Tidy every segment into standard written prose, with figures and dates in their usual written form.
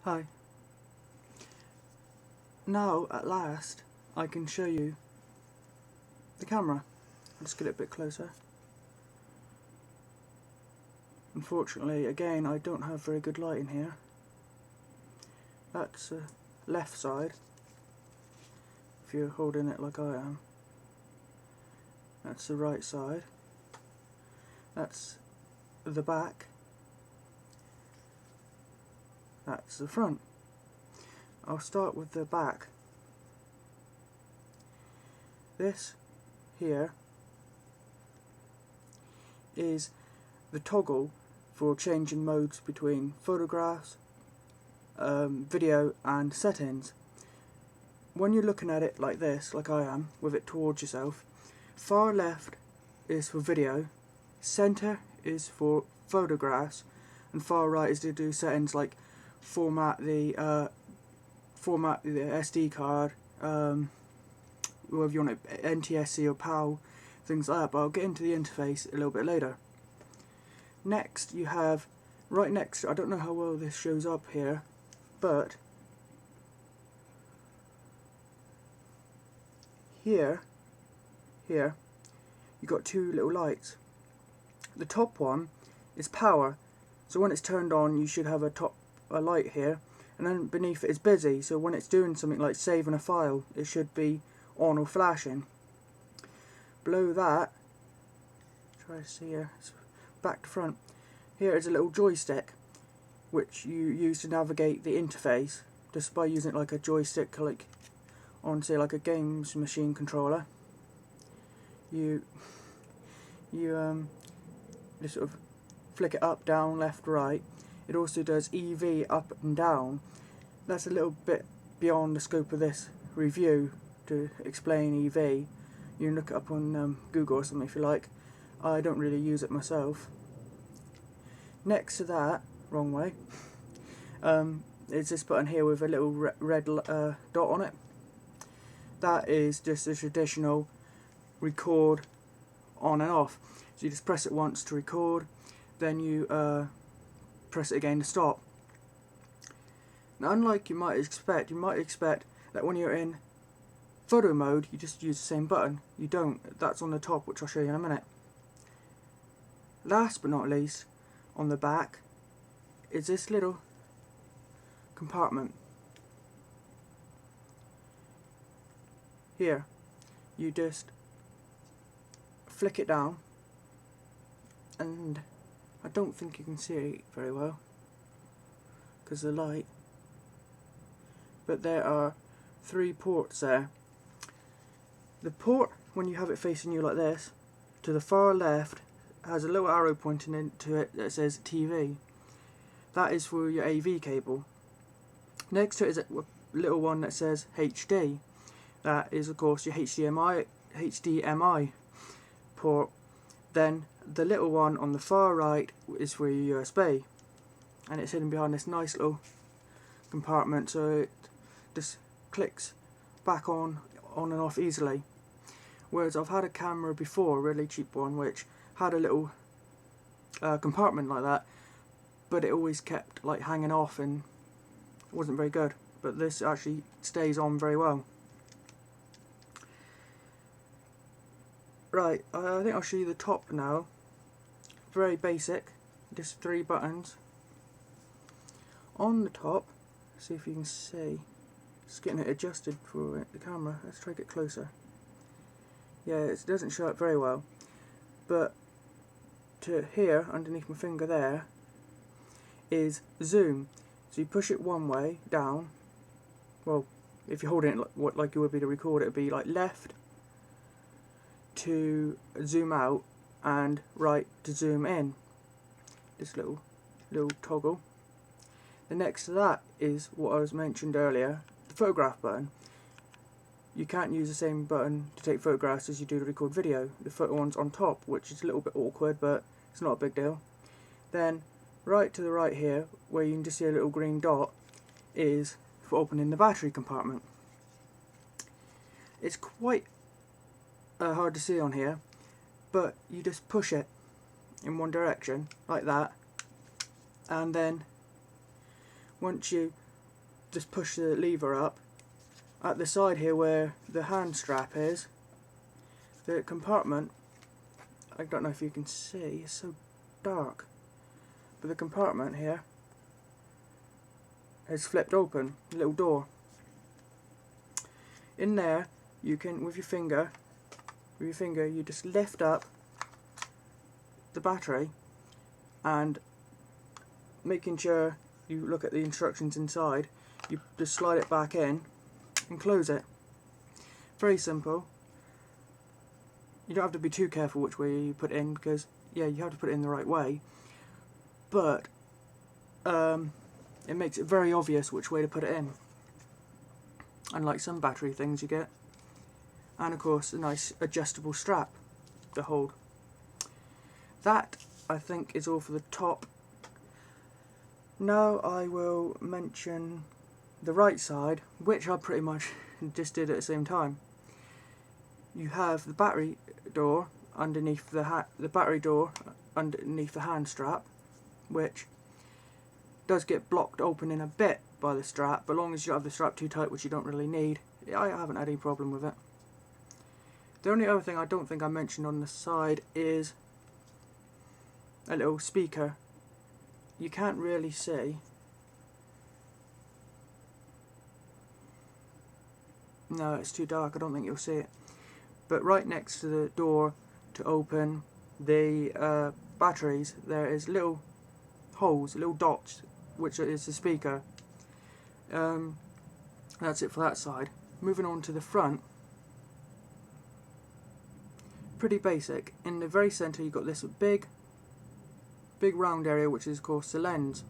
Hi. Now, at last, I can show you the camera. I'll just get it a bit closer. Unfortunately, again, I don't have very good light in here. That's the left side, if you're holding it like I am. That's the right side. That's the back. That's the front. I'll start with the back. This here is the toggle for changing modes between photographs, video and settings. When you're looking at it like this, like I am, with it towards yourself, far left is for video, center is for photographs, and far right is to do settings like format the SD card, whether you want it NTSC or PAL, things like that, but I'll get into the interface a little bit later. Next you have, right next, I don't know how well this shows up here, but here you've got two little lights. The top one is power, so when it's turned on you should have a light here, and then beneath it is busy, so when it's doing something like saving a file it should be on or flashing. Below that, try to see here, it's back to front, here is a little joystick which you use to navigate the interface just by using it like a joystick, like on say like a games machine controller. You just sort of flick it up, down, left, right. It also does EV up and down. That's a little bit beyond the scope of this review to explain EV. You can look it up on Google or something if you like. I don't really use it myself. Next to that, wrong way, is this button here with a little red dot on it. That is just a traditional record on and off. So you just press it once to record, then you press it again to stop. Now, unlike you might expect that when you're in photo mode you just use the same button. You don't. That's on the top, which I'll show you in a minute. Last but not least, on the back is this little compartment. Here, you just flick it down, and I don't think you can see it very well because of the light, but there are 3 ports there. The port, when you have it facing you like this, to the far left has a little arrow pointing into it that says TV. That is for your AV cable. Next to it is a little one that says HD. That is of course your HDMI port. Then the little one on the far right is for your USB, and it's hidden behind this nice little compartment, so it just clicks back on and off easily. Whereas I've had a camera before, a really cheap one, which had a little compartment like that, but it always kept like hanging off and wasn't very good. But this actually stays on very well. Right, I think I'll show you the top now. Very basic, just 3 buttons. On the top, see if you can see, just getting it adjusted for the camera. Let's try to get closer. Yeah, it doesn't show up very well, but to here, underneath my finger there, is zoom. So you push it one way, down, well, if you're holding it like you would be to record, it would be like left to zoom out and right to zoom in. This little toggle. The next to that is what I was mentioned earlier, the photograph button. You can't use the same button to take photographs as you do to record video. The photo one's on top, which is a little bit awkward, but it's not a big deal. Then right to the right here, where you can just see a little green dot, is for opening the battery compartment. It's quite hard to see on here, but you just push it in one direction like that, and then once you just push the lever up. At the side here where the hand strap is, the compartment, I don't know if you can see, it's so dark, but the compartment here is flipped open, a little door. In there you can, with your finger you just lift up the battery, and making sure you look at the instructions inside, you just slide it back in and close it. Very simple. You don't have to be too careful which way you put it in, because yeah, you have to put it in the right way, but it makes it very obvious which way to put it in, unlike some battery things you get. And of course a nice adjustable strap to hold. That I think is all for the top. Now I will mention the right side, which I pretty much just did at the same time. You have the battery door underneath the battery door underneath the hand strap, which does get blocked open in a bit by the strap, but as long as you don't have the strap too tight, which you don't really need, I haven't had any problem with it. The only other thing I don't think I mentioned on the side is a little speaker. You can't really see. No, it's too dark, I don't think you'll see it. But right next to the door to open the batteries, there is little holes, little dots, which is the speaker. That's it for that side. Moving on to the front. Pretty basic. In the very centre you've got this big round area, which is of course the lens,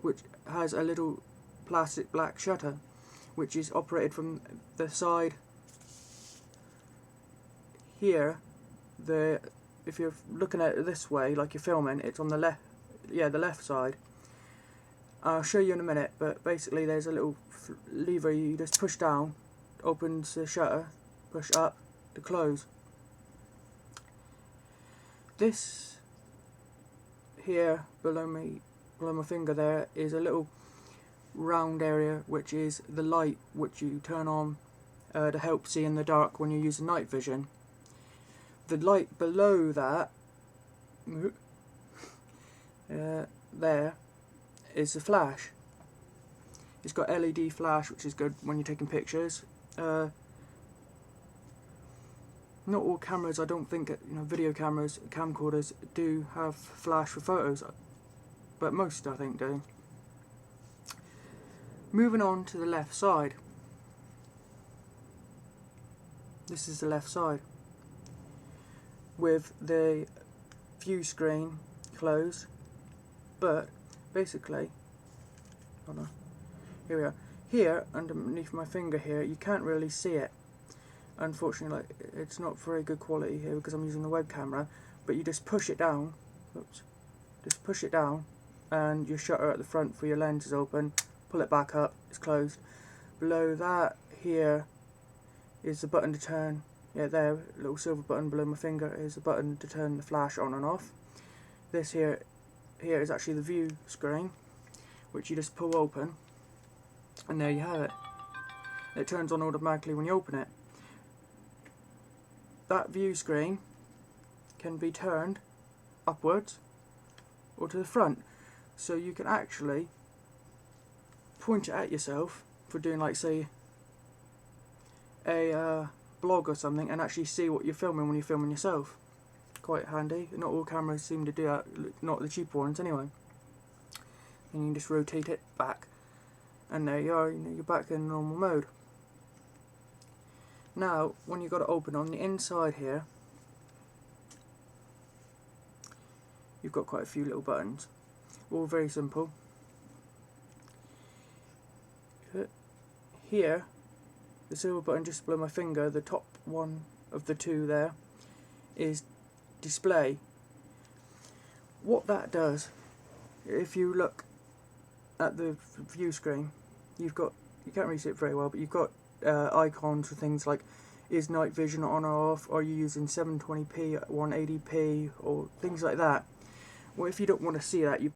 which has a little plastic black shutter, which is operated from the side here. If you're looking at it this way, like you're filming, it's on the left, the left side. I'll show you in a minute, but basically there's a little lever you just push down, opens the shutter, push up to close. This here below my finger there is a little round area, which is the light which you turn on to help see in the dark when you're using night vision. The light below that there is the flash. It's got LED flash, which is good when you're taking pictures. Not all cameras, I don't think, video cameras, camcorders do have flash for photos, but most I think do. Moving on to the left side. This is the left side, with the view screen closed, but basically, hold on, here we are. Here, underneath my finger here, you can't really see it. Unfortunately, it's not very good quality here because I'm using the web camera, but you just push it down, just push it down, and your shutter at the front for your lens is open, pull it back up, it's closed. Below that here is the button to turn, there, little silver button below my finger is the button to turn the flash on and off. This here is actually the view screen, which you just pull open, and there you have it. It turns on automatically when you open it. That view screen can be turned upwards or to the front, so you can actually point it at yourself for doing, like, say, a blog or something, and actually see what you're filming when you're filming yourself. Quite handy. Not all cameras seem to do that, not the cheap ones anyway. And you can just rotate it back, and there you are, you're back in normal mode. Now, when you've got it open on the inside here, you've got quite a few little buttons, all very simple. Here, the silver button just below my finger, the top one of the two there, is display. What that does, if you look at the view screen, you can't really see it very well, but you've got icons for things like, is night vision on or off, are you using 720p, 180p, or things like that. Well, if you don't want to see that, you